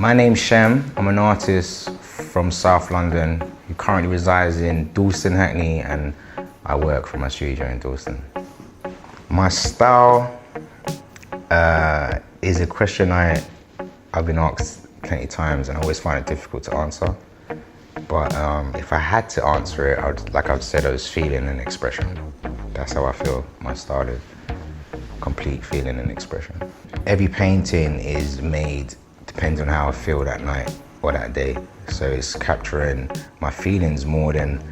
My name's Shem. I'm an artist from South London who currently resides in Dalston, Hackney, and I work from my studio in Dalston. My style is a question I've been asked plenty of times, and I always find it difficult to answer. But if I had to answer it, like I've said, it was feeling and expression. That's how I feel my style is. Complete feeling and expression. Every painting is made depends on how I feel that night or that day. So it's capturing my feelings more than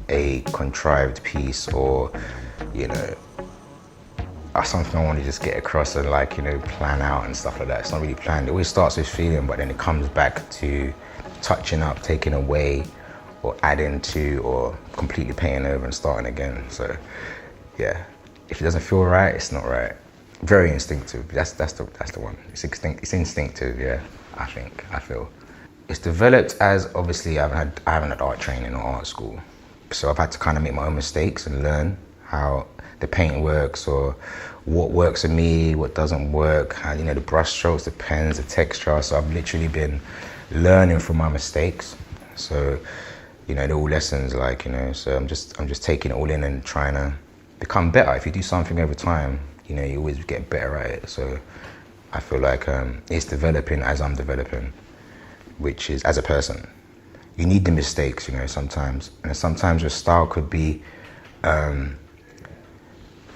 a contrived piece or, something I want to just get across and plan out and stuff like that. It's not really planned. It always starts with feeling, but then it comes back to touching up, taking away, or adding to, or completely painting over and starting again. So yeah, if it doesn't feel right, it's not right. Very instinctive. That's the one. It's instinctive. Yeah, I feel. It's developed as, obviously I haven't had art training or art school, so I've had to kind of make my own mistakes and learn how the paint works, or what works for me, what doesn't work, how, the brush strokes, the pens, the texture. So I've literally been learning from my mistakes. So, they're all lessons, so I'm just taking it all in and trying to become better. If you do something over time, you always get better at it. So I feel like it's developing as I'm developing, which is as a person. You need the mistakes, sometimes. And sometimes your style could be,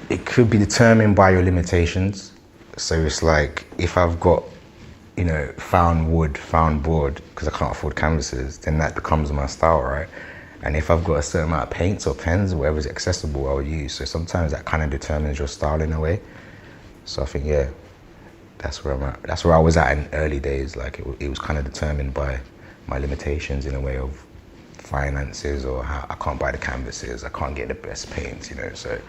it could be determined by your limitations. So it's like, if I've got, found wood, found board, because I can't afford canvases, then that becomes my style, right? And if I've got a certain amount of paints or pens, whatever's accessible, I would use. So sometimes that kind of determines your style in a way. So I think, yeah, that's where I'm at. That's where I was at in early days. It was kind of determined by my limitations in a way of finances, or how I can't buy the canvases, I can't get the best paints, So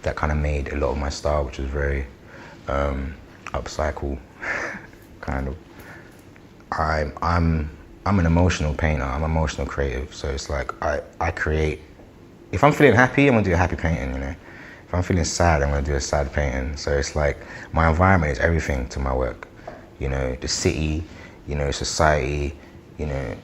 that kind of made a lot of my style, which was very upcycle kind of. I'm an emotional painter. I'm an emotional creative. So it's like I create. If I'm feeling happy, I'm gonna do a happy painting. If I'm feeling sad, I'm gonna do a sad painting. So it's like my environment is everything to my work. The city, society, the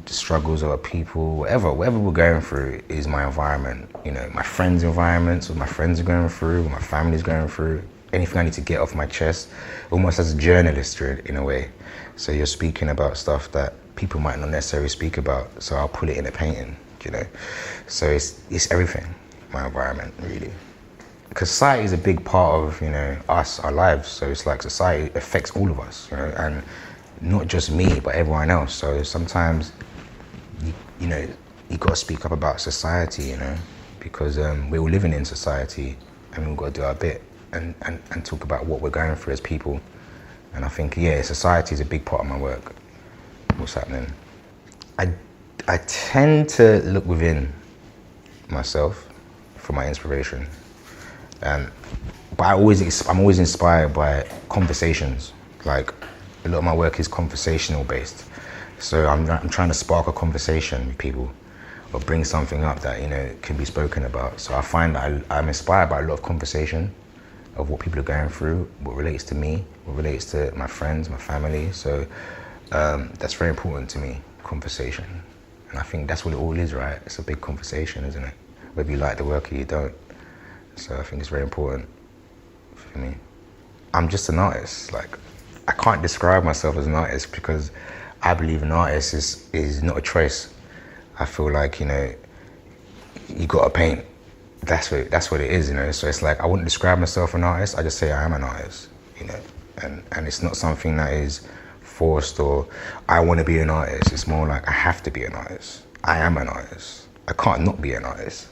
struggles of people, whatever we're going through is my environment. My friends' environments, what my friends are going through, what my family's going through. Anything I need to get off my chest, almost as a journalist in a way. So you're speaking about stuff that people might not necessarily speak about, so I'll put it in a painting, So it's everything, my environment, really. Because society is a big part of, us, our lives. So it's like society affects all of us, and not just me, but everyone else. So sometimes, you got to speak up about society, because we're all living in society, and we've got to do our bit and talk about what we're going through as people. And I think, yeah, society is a big part of my work. What's happening? I tend to look within myself for my inspiration. But I'm always inspired by conversations. Like, a lot of my work is conversational based. So I'm trying to spark a conversation with people, or bring something up that, can be spoken about. So I find that I'm inspired by a lot of conversation of what people are going through, what relates to me, what relates to my friends, my family. So that's very important to me, conversation. And I think that's what it all is, right? It's a big conversation, isn't it? Whether you like the work or you don't. So I think it's very important for me. I'm just an artist. I can't describe myself as an artist, because I believe an artist is not a choice. I feel like, you gotta paint. That's what it is, So it's like, I wouldn't describe myself an artist. I just say I am an artist, And it's not something that is forced, or I want to be an artist. It's more like I have to be an artist. I am an artist. I can't not be an artist,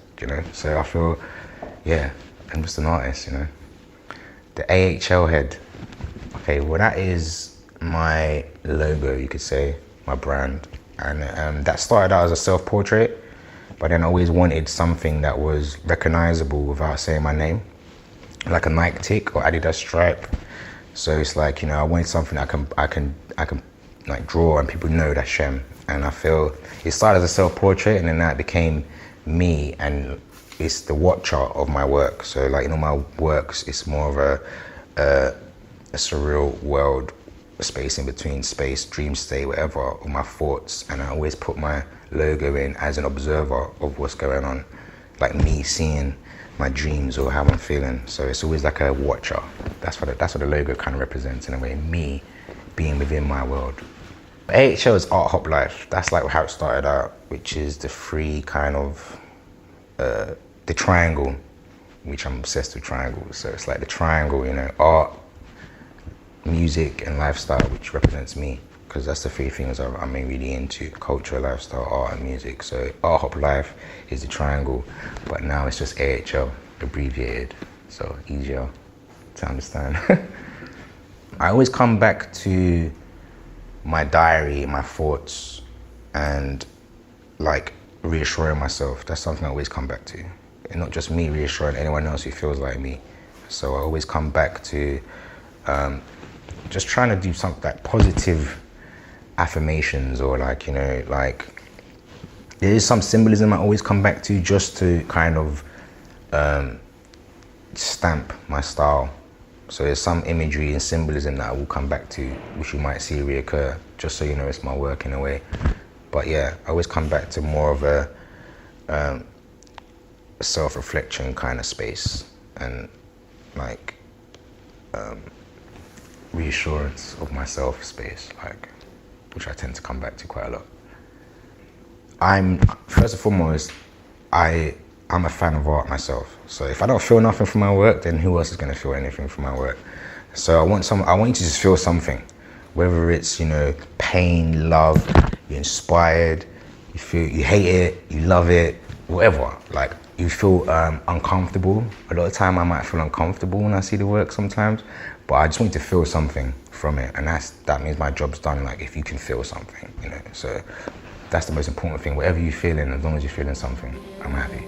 So I feel, yeah, I'm just an artist, The AHL Head. Okay, well, that is my logo, you could say, my brand. And that started out as a self-portrait, but then I always wanted something that was recognizable without saying my name, like a Nike tick or Adidas stripe. So it's like, I wanted something I can draw and people know that's Shem. And I feel it started as a self-portrait, and then that became me, and it's the watcher of my work. So my works, it's more of a surreal world a space in between, space, dream state, whatever, or my thoughts, and I always put my logo in as an observer of what's going on, like me seeing my dreams or how I'm feeling. So it's always like a watcher. That's what the logo kind of represents in a way, me being within my world. AHL is Art Hop Life. That's like how it started out, which is the three kind of, the triangle, which I'm obsessed with triangles. So it's like the triangle, you know, art, music, and lifestyle, which represents me, because that's the three things I'm really into: culture, lifestyle, art, and music. So Art Hop Life is the triangle, but now it's just AHL, abbreviated, so easier to understand. I always come back to my diary, my thoughts, and like reassuring myself. That's something I always come back to. And not just me, reassuring anyone else who feels like me. So I always come back to just trying to do something like positive affirmations, or like, you know, like there is some symbolism I always come back to, just to kind of stamp my style. So there's some imagery and symbolism that I will come back to, which you might see reoccur, just so you know it's my work in a way. But yeah, I always come back to more of a self-reflection kind of space, and like reassurance of myself space, like, which I tend to come back to quite a lot. I'm, first and foremost, I'm a fan of art myself. So if I don't feel nothing from my work, then who else is going to feel anything from my work? So I want you to just feel something, whether it's, you know, pain, love, you're inspired, you hate it, you love it, whatever. Like, you feel uncomfortable. A lot of time I might feel uncomfortable when I see the work sometimes, but I just want you to feel something from it, and that means my job's done. Like, if you can feel something, you know. So that's the most important thing. Whatever you're feeling, as long as you're feeling something, I'm happy.